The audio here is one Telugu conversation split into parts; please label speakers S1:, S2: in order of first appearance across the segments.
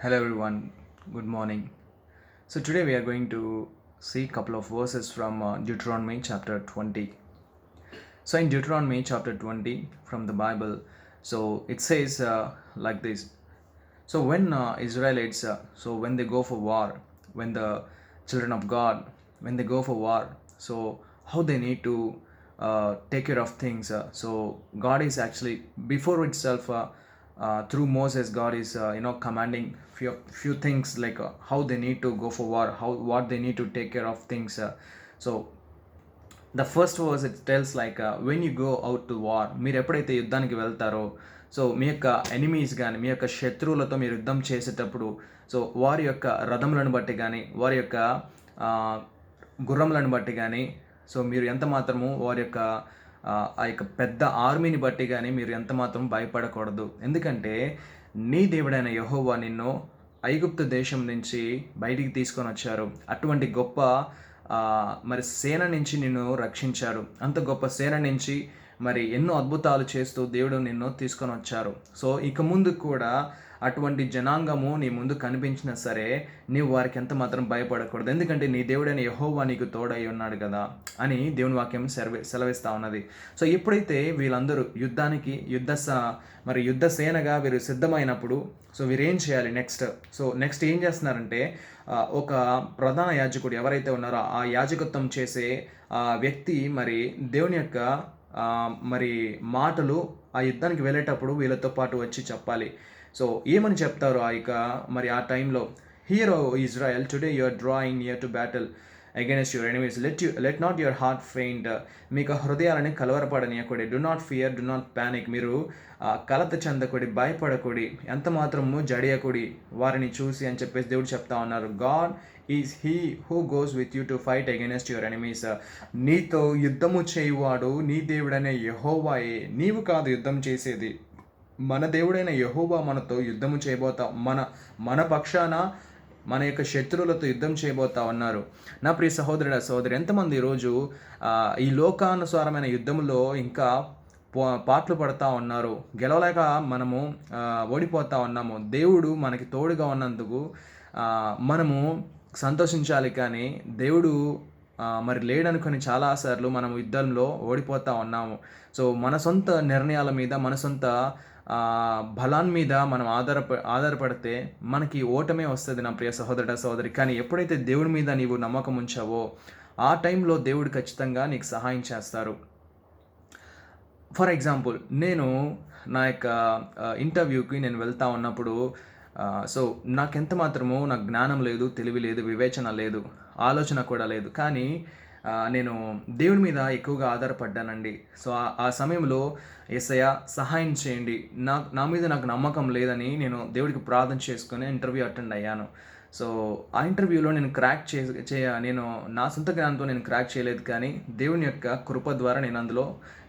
S1: Hello everyone, good morning. So today we are going to see a couple of verses from Deuteronomy chapter 20. So in Deuteronomy chapter 20 from the Bible, so it says like this. So when Israelites, so when they go for war, when the children of God, when they go for war, so how they need to take care of things. So God is actually before itself through Moses, God is commanding few things like how they need to go for war, how what they need to take care of things. So the first verse it tells like when you go out to war, మీరు ఎప్పుడైతే యుద్ధానికి వెళ్తారో, సో మీ యొక్క ఎనిమీస్ కానీ మీ యొక్క శత్రువులతో మీరు యుద్ధం చేసేటప్పుడు, సో వారి యొక్క రథములను బట్టి కానీ వారి యొక్క గుర్రములను బట్టి కానీ, సో మీరు ఎంత మాత్రము వారి యొక్క ఆ యొక్క పెద్ద ఆర్మీని బట్టి కానీ మీరు ఎంత మాత్రం భయపడకూడదు. ఎందుకంటే నీ దేవుడైన యెహోవా నిన్ను ఐగుప్తు దేశం నుంచి బయటికి తీసుకొని వచ్చారు. అటువంటి గొప్ప మరి సేన నుంచి నిన్ను రక్షించారు. అంత గొప్ప సేన నుంచి మరి ఎన్నో అద్భుతాలు చేస్తూ దేవుడు నిన్ను తీసుకొని వచ్చారు. సో ఇక ముందు కూడా అటువంటి జనాంగము నీ ముందు కనిపించినా సరే నీవు వారికి ఎంత మాత్రం భయపడకూడదు. ఎందుకంటే నీ దేవుడైన యెహోవా నీకు తోడై ఉన్నాడు కదా అని దేవుని వాక్యం సెలవిస్తూ ఉన్నది. సో ఎప్పుడైతే వీళ్ళందరూ యుద్ధానికి యుద్ధ సేనగా వీరు సిద్ధమైనప్పుడు, సో వీరేం చేయాలి నెక్స్ట్ ఏం చేస్తున్నారంటే, ఒక ప్రధాన యాజకుడు ఎవరైతే ఉన్నారో ఆ యాజకత్వం చేసే వ్యక్తి మరి దేవుని యొక్క మరి మాటలు ఆ యుద్ధానికి వెళ్ళేటప్పుడు వీళ్ళతో పాటు వచ్చి చెప్పాలి. సో ఏమని చెప్తారు మరి ఆ టైంలో, here O Israel, today you are drawing near to battle against your enemies, let not your heart faint, మీకు హృదయాలని కలవరపడనీయకుడి, do not fear, do not panic, మీరు కలత చెందకుడి, భయపడకుడి, ఎంత మాత్రము జడియకుడి వారిని చూసి అని చెప్పేసి దేవుడు చెప్తా ఉన్నారు. God is he who goes with you to fight against your enemies. నీతో యుద్ధము చేయువాడు నీ దేవుడనే యెహోవాయే, నీవు కాదు యుద్ధం చేసేది, మన దేవుడైన యెహోవా మనతో యుద్ధము చేయబోతా, మన పక్షాన మన యొక్క శత్రువులతో యుద్ధం చేయబోతా ఉన్నారు. నా ప్రియ సహోదరుడ సహోదరి, ఎంతమంది ఈరోజు ఈ లోకానుసారమైన యుద్ధంలో ఇంకా పాటలు పడతా ఉన్నారు, గెలవలేక మనము ఓడిపోతా ఉన్నాము. దేవుడు మనకి తోడుగా ఉన్నందుకు మనము సంతోషించాలి, కానీ దేవుడు మరి లేడనుకొని చాలాసార్లు మనం యుద్ధంలో ఓడిపోతూ ఉన్నాము. సో మన సొంత నిర్ణయాల మీద, మన సొంత బలాన్ని మీద మనం ఆధారపడితే మనకి ఓటమే వస్తుంది నా ప్రియ సహోదరుడ సహోదరి. కానీ ఎప్పుడైతే దేవుడి మీద నీవు నమ్మకం ఉంచావో ఆ టైంలో దేవుడు ఖచ్చితంగా నీకు సహాయం చేస్తారు. ఫర్ ఎగ్జాంపుల్, నేను నా యొక్క ఇంటర్వ్యూకి నేను వెళ్తా ఉన్నప్పుడు, సో నాకెంత మాత్రమో నాకు జ్ఞానం లేదు, తెలివి లేదు, వివేచన లేదు, ఆలోచన కూడా లేదు, కానీ నేను దేవుడి మీద ఎక్కువగా ఆధారపడ్డానండి. సో ఆ సమయంలో యేసయ్య సహాయం చేయండి, నా మీద నాకు నమ్మకం లేదని నేను దేవుడికి ప్రార్థన చేసుకుని ఇంటర్వ్యూ అటెండ్ అయ్యాను. సో ఆ ఇంటర్వ్యూలో నేను నేను నా సొంత జ్ఞానంతో నేను క్రాక్ చేయలేదు, కానీ దేవుని యొక్క కృప ద్వారా నేను అందులో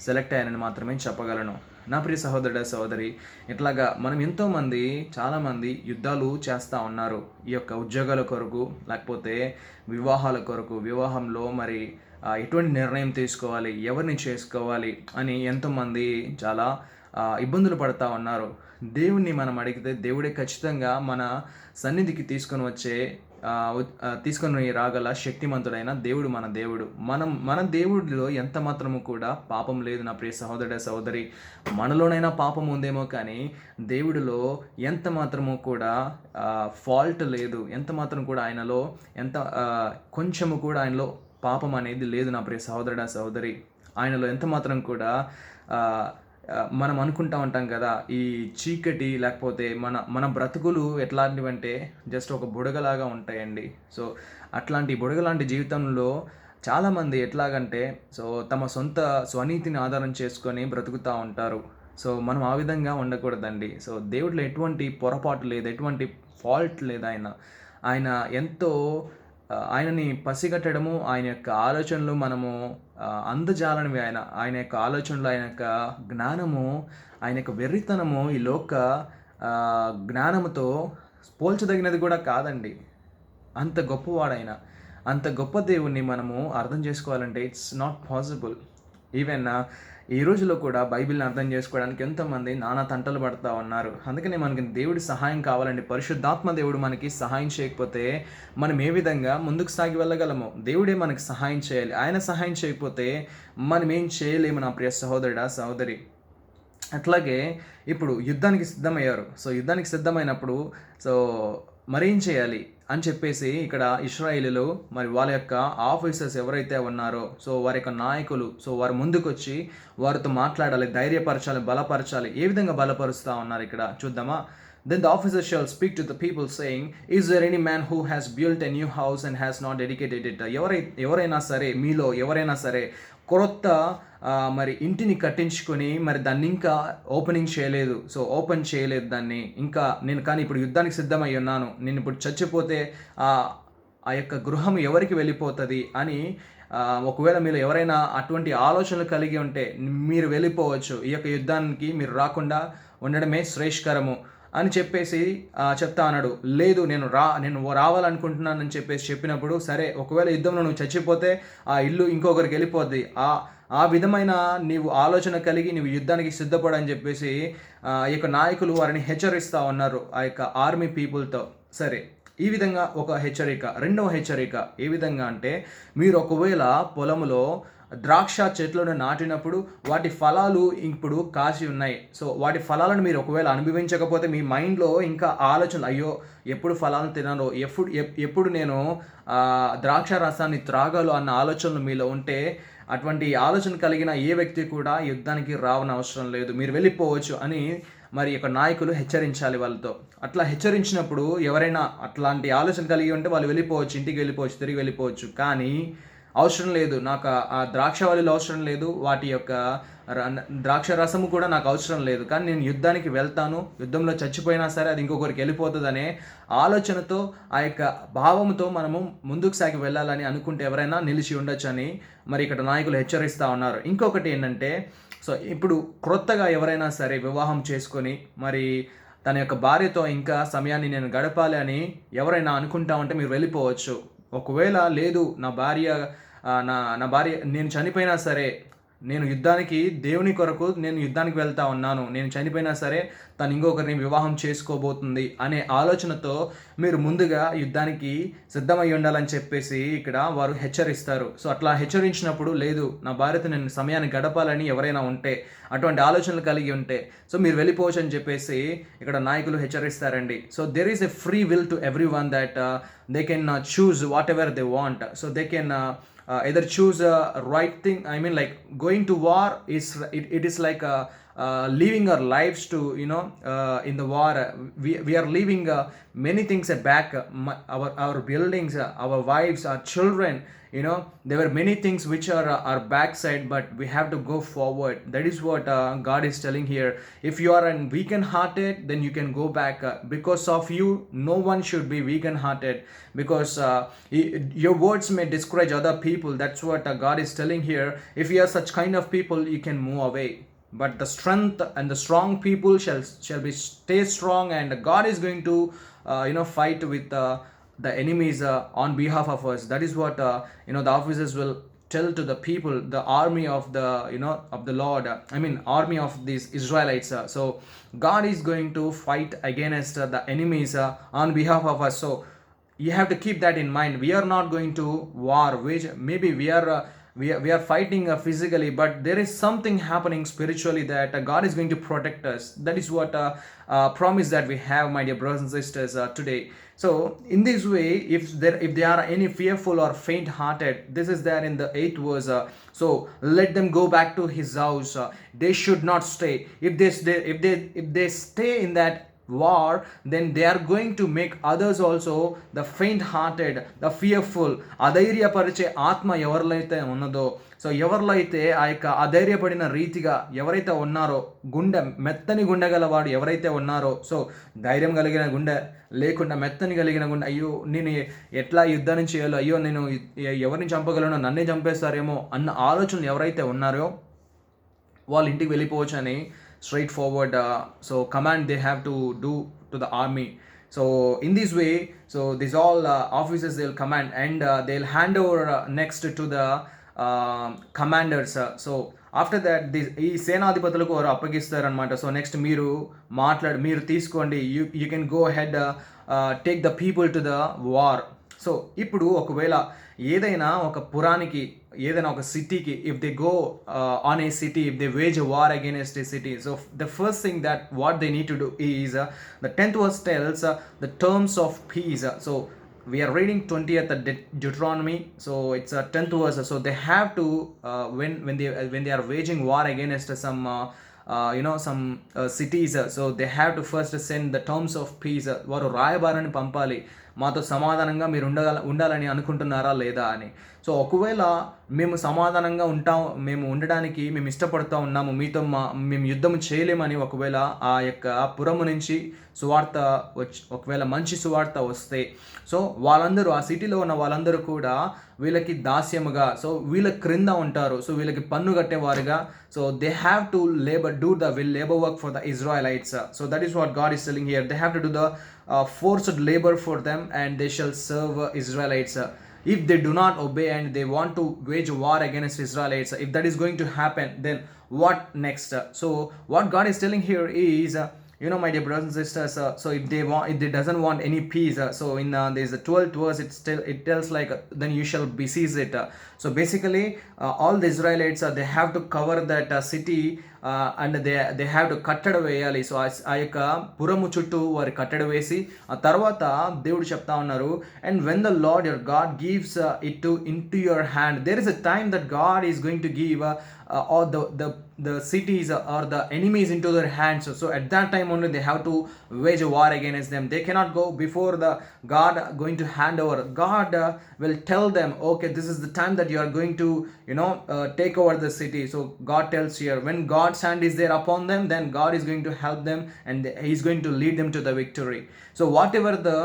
S1: సెలెక్ట్ అయ్యానని మాత్రమే చెప్పగలను. నా ప్రియ సహోదరుడ సహోదరి, ఇట్లాగా మనం చాలామంది యుద్ధాలు చేస్తూ ఉన్నారు. ఈ యొక్క ఉద్యోగాల కొరకు, లేకపోతే వివాహాల కొరకు, వివాహంలో మరి ఎటువంటి నిర్ణయం తీసుకోవాలి, ఎవరిని చేసుకోవాలి అని ఎంతోమంది చాలా ఇబ్బందులు పడుతూ ఉన్నారు. దేవుణ్ణి మనం అడిగితే దేవుడే ఖచ్చితంగా మన సన్నిధికి తీసుకొని రాగల శక్తిమంతుడైన దేవుడు మన దేవుడు. మన దేవుడిలో ఎంత మాత్రము కూడా పాపం లేదు నా ప్రియ సహోదరుడ సహోదరి. మనలోనైనా పాపం ఉందేమో, కానీ దేవుడిలో ఎంత మాత్రము కూడా ఫాల్ట్ లేదు, ఎంత మాత్రం కూడా ఆయనలో కొంచెము కూడా ఆయనలో పాపం అనేది లేదు నా ప్రియ సహోదరుడ సహోదరి. ఆయనలో ఎంత మాత్రం కూడా మనం అనుకుంటా ఉంటాం కదా, ఈ చీకటి లేకపోతే మన బ్రతుకులు ఎట్లాంటివంటే జస్ట్ ఒక బుడగలాగా ఉంటాయండి. సో అట్లాంటి బుడగలాంటి జీవితంలో చాలామంది ఎట్లాగంటే, సో తమ స్వనీతిని ఆధారం చేసుకొని బ్రతుకుతూ ఉంటారు. సో మనం ఆ విధంగా ఉండకూడదండి. సో దేవుడిలో ఎటువంటి పొరపాటు లేదు, ఎటువంటి ఫాల్ట్ లేదు. ఆయన ఎంతో ఆయనని పసిగట్టడము, ఆయన యొక్క ఆలోచనలు మనము అందజాలనివి. ఆయన యొక్క ఆలోచనలు, ఆయన యొక్క జ్ఞానము, ఆయన యొక్క వెర్రితనము ఈ లోక జ్ఞానముతో పోల్చదగినది కూడా కాదండి. అంత గొప్పవాడైన, అంత గొప్ప దేవుణ్ణి మనము అర్థం చేసుకోవాలంటే ఇట్స్ నాట్ పాసిబుల్. ఈవెన్ ఈ రోజులో కూడా బైబిల్ని అర్థం చేసుకోవడానికి ఎంతోమంది నానా తంటలు పడుతూ ఉన్నారు. అందుకనే మనకి దేవుడి సహాయం కావాలండి. పరిశుద్ధాత్మ దేవుడు మనకి సహాయం చేయకపోతే మనం ఏ విధంగా ముందుకు సాగి వెళ్ళగలము? దేవుడే మనకి సహాయం చేయాలి. ఆయన సహాయం చేయకపోతే మనం ఏం చేయలేము నా ప్రియ సహోదరుడా, సహోదరి. అట్లాగే ఇప్పుడు యుద్ధానికి సిద్ధమయ్యారు. సో యుద్ధానికి సిద్ధమైనప్పుడు సో మరేం చేయాలి అని చెప్పేసి ఇక్కడ ఇశ్రాయేలీలు మరి వాళ్ళ యొక్క ఆఫీసర్స్ ఎవరైతే ఉన్నారో సో వారి యొక్క నాయకులు సో వారు ముందుకొచ్చి వారితో మాట్లాడాలి, ధైర్యపరచాలి, బలపరచాలి. ఏ విధంగా బలపరుస్తూ ఉన్నారు ఇక్కడ చూద్దామా? Then the officer shall speak to the people saying, is there any man who has built a new house and has not dedicated it? ఎవరైనా సరే, మీలో ఎవరైనా సరే క్రొత్త మరి ఇంటిని కట్టించుకొని మరి దాన్ని ఇంకా ఓపెనింగ్ చేయలేదు, సో ఓపెన్ చేయలేదు దాన్ని ఇంకా. నేను కానీ ఇప్పుడు యుద్ధానికి సిద్ధమై ఉన్నాను, నేను ఇప్పుడు చచ్చిపోతే ఆ యొక్క గృహం ఎవరికి వెళ్ళిపోతుంది అని ఒకవేళ మీరు ఎవరైనా అటువంటి ఆలోచనలు కలిగి ఉంటే మీరు వెళ్ళిపోవచ్చు. ఈ యొక్క యుద్ధానికి మీరు రాకుండా ఉండడమే శ్రేష్కరము అని చెప్పేసి చెప్తా అన్నాడు. లేదు నేను రావాలనుకుంటున్నానని చెప్పేసి చెప్పినప్పుడు, సరే ఒకవేళ యుద్ధంలో నువ్వు చచ్చిపోతే ఆ ఇల్లు ఇంకొకరికి వెళ్ళిపోద్ది, ఆ విధమైన నీవు ఆలోచన కలిగి నీవు యుద్ధానికి సిద్ధపడని చెప్పేసి ఈ యొక్క నాయకులు వారిని హెచ్చరిస్తూ ఉన్నారు ఆ యొక్క ఆర్మీ పీపుల్తో. సరే, ఈ విధంగా ఒక హెచ్చరిక. రెండవ హెచ్చరిక ఏ విధంగా అంటే, మీరు ఒకవేళ పొలములో ద్రాక్ష చెట్లను నాటినప్పుడు వాటి ఫలాలు ఇప్పుడు కాసి ఉన్నాయి. సో వాటి ఫలాలను మీరు ఒకవేళ అనుభవించకపోతే మీ మైండ్లో ఇంకా ఆలోచనలు, అయ్యో ఎప్పుడు ఫలాలను తినాలో, ఎప్పుడు నేను ద్రాక్ష రసాన్ని త్రాగాలో అన్న ఆలోచనలు మీలో ఉంటే, అటువంటి ఆలోచన కలిగిన ఏ వ్యక్తి కూడా యుద్ధానికి రావని అవసరం లేదు, మీరు వెళ్ళిపోవచ్చు అని మరి యొక్క నాయకులు హెచ్చరించాలి వాళ్ళతో. అట్లా హెచ్చరించినప్పుడు ఎవరైనా అట్లాంటి ఆలోచన కలిగి ఉంటే వాళ్ళు వెళ్ళిపోవచ్చు, ఇంటికి వెళ్ళిపోవచ్చు, తిరిగి వెళ్ళిపోవచ్చు. కానీ అవసరం లేదు, నాకు ఆ ద్రాక్షవల్లిలు అవసరం లేదు, వాటి యొక్క ద్రాక్ష రసము కూడా నాకు అవసరం లేదు, కానీ నేను యుద్ధానికి వెళ్తాను, యుద్ధంలో చచ్చిపోయినా సరే అది ఇంకొకరికి వెళ్ళిపోతుందనే ఆలోచనతో ఆ యొక్క భావంతో మనము ముందుకు సాగి వెళ్ళాలని అనుకుంటే ఎవరైనా నిలిచి ఉండొచ్చని మరి ఇక్కడ నాయకులు హెచ్చరిస్తూ ఉన్నారు. ఇంకొకటి ఏంటంటే, సో ఇప్పుడు క్రొత్తగా ఎవరైనా సరే వివాహం చేసుకొని మరి తన యొక్క భార్యతో ఇంకా సమయాన్ని నేను గడపాలి అని ఎవరైనా అనుకుంటా ఉంటే మీరు వెళ్ళిపోవచ్చు. ఒకవేళ లేదు నా భార్య నేను చనిపోయినా సరే, నేను యుద్ధానికి దేవుని కొరకు నేను యుద్ధానికి వెళ్తా ఉన్నాను, నేను చనిపోయినా సరే తను ఇంకొకరిని వివాహం చేసుకోబోతుంది అనే ఆలోచనతో మీరు ముందుగా యుద్ధానికి సిద్ధమై ఉండాలని చెప్పేసి ఇక్కడ వారు హెచ్చరిస్తారు. సో అట్లా హెచ్చరించినప్పుడు, లేదు నా భార్యతో నేను సమయాన్ని గడపాలని ఎవరైనా ఉంటే, అటువంటి ఆలోచనలు కలిగి ఉంటే సో మీరు వెళ్ళిపోవచ్చు అని చెప్పేసి ఇక్కడ నాయకులు హెచ్చరిస్తారండి. So there is a free will to every one that they can choose whatever they want. So they can either choose a right thing. I mean, like going to war is it is like leaving our lives to in the war. We are leaving many things back, our buildings, our wives, our children. There were many things which are our backside, but we have to go forward. That is what God is telling here. If you are weakened hearted, then you can go back. Because of you, no one should be weakened hearted, because your words may discourage other people. That's what God is telling here. If you are such kind of people, you can move away, but the strength and the strong people shall be stay strong, and God is going to fight with the enemies on behalf of us. That is what the officers will tell to the people, the army of the of the Lord, army of these Israelites. So God is going to fight against the enemies on behalf of us. So you have to keep that in mind. We are not going to war, which maybe we are fighting physically, but there is something happening spiritually that God is going to protect us. That is what promise that we have, my dear brothers and sisters, today. So in this way, if they are any fearful or faint hearted, this is there in the 8th verse. So let them go back to his house. They should not stay. If they stay in that war, then they are going to make others also the faint hearted, the fearful. అధైర్యపరిచే ఆత్మ ఎవరిలో ఉన్నదో, సో ఎవరిలో అయితే ఆ యొక్క అధైర్యపడిన రీతిగా ఎవరైతే ఉన్నారో, మెత్తని గుండె గలవాడు ఎవరైతే ఉన్నారో, సో ధైర్యం కలిగిన గుండె లేకుండా మెత్తని కలిగిన గుండె, అయ్యో నేను ఎట్లా యుద్ధాన్ని చేయాలో, అయ్యో నేను ఎవరిని చంపగలను, నన్నే చంపేస్తారేమో అన్న ఆలోచనలు ఎవరైతే ఉన్నారో వాళ్ళు ఇంటికి వెళ్ళిపోవచ్చు అని straight forward so command they have to do to the army. So in this way, so these all officers, they'll command, and they'll hand over next to the commanders. So after that ఈ సేనాధిపతులకు వారు అప్పగిస్తారనమాట. సో నెక్స్ట్ మీరు తీసుకోండి, you can go head, take the people to the war. సో ఇప్పుడు ఒకవేళ ఏదైనా ఒక పురానికి, ఏదైనా ఒక సిటీకి, if they go on a city, if they wage a war against a city, so the first thing that what they need to do is the 10th verse tells the terms of peace. So we are reading 20th Deuteronomy, so it's a 10th verse. So they have to when they are waging war against some some cities, so they have to first send the terms of peace. వారు రాయబారాన్ని పంపాలి, మాతో సమాధానంగా మీరు ఉండాలని అనుకుంటున్నారా లేదా అని. సో ఒకవేళ మేము సమాధానంగా మేము ఉండడానికి మేము ఇష్టపడుతూ ఉన్నాము, మేము యుద్ధం చేయలేమని ఒకవేళ ఆ యొక్క పురము నుంచి సువార్త ఒకవేళ మంచి సువార్త వస్తే, సో వాళ్ళందరూ, ఆ సిటీలో ఉన్న వాళ్ళందరూ కూడా వీళ్ళకి దాస్యముగా, సో వీళ్ళ క్రింద ఉంటారు, సో వీళ్ళకి పన్ను కట్టేవారుగా, so they have to do the labour work for the Israelites. So that is what God is telling here. They have to do the forced labor for them, and they shall serve Israelites. If they do not obey and they want to wage war against Israelites, if that is going to happen, then what next? So what God is telling here is, my dear brothers and sisters, so if they doesn't want any peace, so in there's the 12th verse, it tells like, then you shall besiege it. So basically all the Israelites, they have to cover that city, and they have to కట్టడి వేయాలి. సో ఆ యొక్క పురము చుట్టూ వారి కట్టడి వేసి, ఆ తర్వాత దేవుడు చెప్తా ఉన్నారు, and when the Lord your God gives it in to your hand, there is a time that God is going to give all the cities or the enemies into their hands. So at that time only they have to wage a war against them. They cannot go before the God going to hand over. God will tell them, okay, this is the time that you are going to take over the city. So God tells here, when God's hand is there upon them, then God is going to help them and he is going to lead them to the victory. So whatever the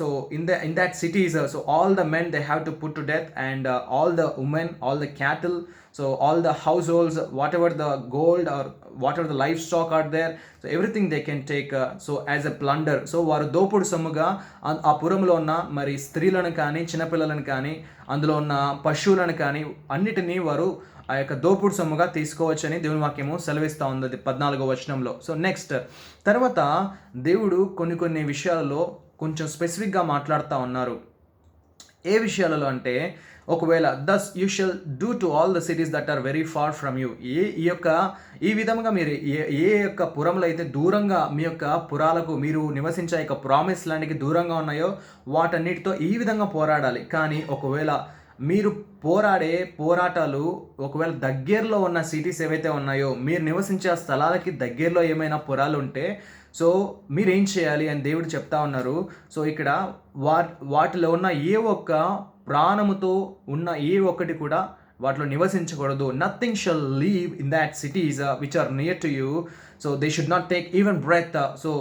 S1: so in that cities, so all the men they have to put to death, and all the women, all the cattle, so all the households, whatever the gold or whatever the livestock are there, so everything they can take, so as a plunder. So వారు దోపుడు సొమ్ముగా ఆ పురంలో ఉన్న మరి స్త్రీలను కానీ, చిన్నపిల్లలను కానీ, అందులో ఉన్న పశువులను కానీ అన్నిటినీ వారు ఆ యొక్క దోపుడు సొమ్ముగా తీసుకోవచ్చని దేవుని వాక్యము సెలవిస్తూ ఉంది 14వ వచనంలో. సో నెక్స్ట్ తర్వాత దేవుడు కొన్ని విషయాలలో కొంచెం స్పెసిఫిక్గా మాట్లాడుతూ ఉన్నారు. ఏ విషయాలలో అంటే, ఒకవేళ thus you shall do to all the cities that are very far from you, ఈ విధంగా మీరు ఏ యొక్క పురములు అయితే దూరంగా, మీ యొక్క పురాలకు మీరు నివసించే యొక్క ప్రామిస్ ల్యాండ్కి దూరంగా ఉన్నాయో వాటన్నిటితో ఈ విధంగా పోరాడాలి. కానీ ఒకవేళ మీరు పోరాటాలు ఒకవేళ దగ్గరలో ఉన్న సిటీస్ ఏవైతే ఉన్నాయో, మీరు నివసించే ఆ స్థలాలకి దగ్గరలో ఏమైనా పురాలు ఉంటే, సో మీరు ఏం చేయాలి అని దేవుడు చెప్తా ఉన్నారు. సో ఇక్కడ వాటిలో ఉన్న ఏ ఒక్క ప్రాణముతో ఉన్న ఏ ఒక్కటి కూడా వాటిలో నివసించకూడదు. Nothing shall leave in that cities which are near to you. So they should not take even breath. So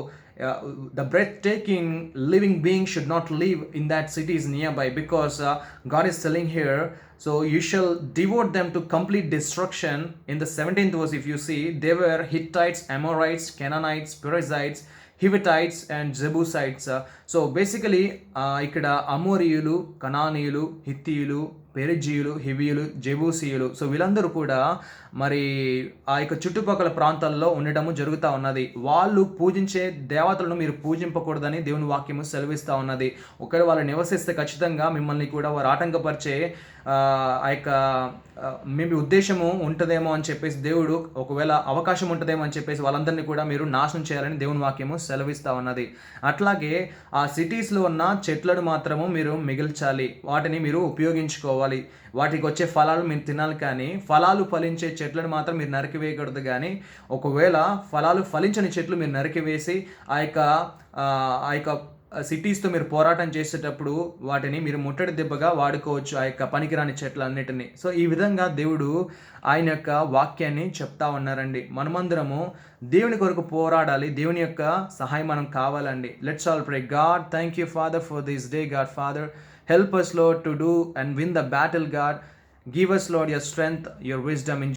S1: the breathtaking living being should not live in that cities nearby, because God is telling here, so you shall devote them to complete destruction. In the 17th verse, if you see, they were Hittites, Amorites, Canaanites, Perizzites, Hivitites and Jebusites. So basically ఇక్కడ అమోరీయులు, కనానీయులు, హిత్తీయులు, పెరిజీయులు, హివీయులు, జెబూసీయులు, సో వీళ్ళందరూ కూడా మరి ఆ యొక్క చుట్టుపక్కల ప్రాంతాల్లో ఉండటము జరుగుతూ ఉన్నది. వాళ్ళు పూజించే దేవతలను మీరు పూజింపకూడదని దేవుని వాక్యము సెలవిస్తూ ఉన్నది. ఒకవేళ వాళ్ళు నివసిస్తే ఖచ్చితంగా మిమ్మల్ని కూడా వారు ఆటంకపరిచే ఆ యొక్క మీ ఉద్దేశము ఉంటుందేమో అని చెప్పేసి, దేవుడు ఒకవేళ అవకాశం ఉంటుందేమో అని చెప్పేసి వాళ్ళందరినీ కూడా మీరు నాశనం చేయాలని దేవుని వాక్యము సెలవిస్తూ ఉన్నది. అట్లాగే ఆ సిటీస్లో ఉన్న చెట్లను మాత్రము మీరు మిగిల్చాలి, వాటిని మీరు ఉపయోగించుకోవాలి, వాటికి వచ్చే ఫలాలు మీరు తినాలి. కానీ ఫలాలు ఫలించే చెట్లను మాత్రం మీరు నరికివేయకూడదు. కానీ ఒకవేళ ఫలాలు ఫలించని చెట్లు మీరు నరికివేసి ఆ యొక్క సిటీస్తో మీరు పోరాటం చేసేటప్పుడు వాటిని మీరు ముట్టడి దెబ్బగా వాడుకోవచ్చు, ఆ యొక్క పనికిరాని చెట్లన్నిటిని. సో ఈ విధంగా దేవుడు ఆయన యొక్క వాక్యాన్ని చెప్తా ఉన్నారండి. మనమందరము దేవుని కొరకు పోరాడాలి, దేవుని యొక్క సహాయం మనం కావాలండి. Let's all pray. God, thank you father for this day. God father, help us Lord to do and win the battle. God, give us Lord your strength, your wisdom in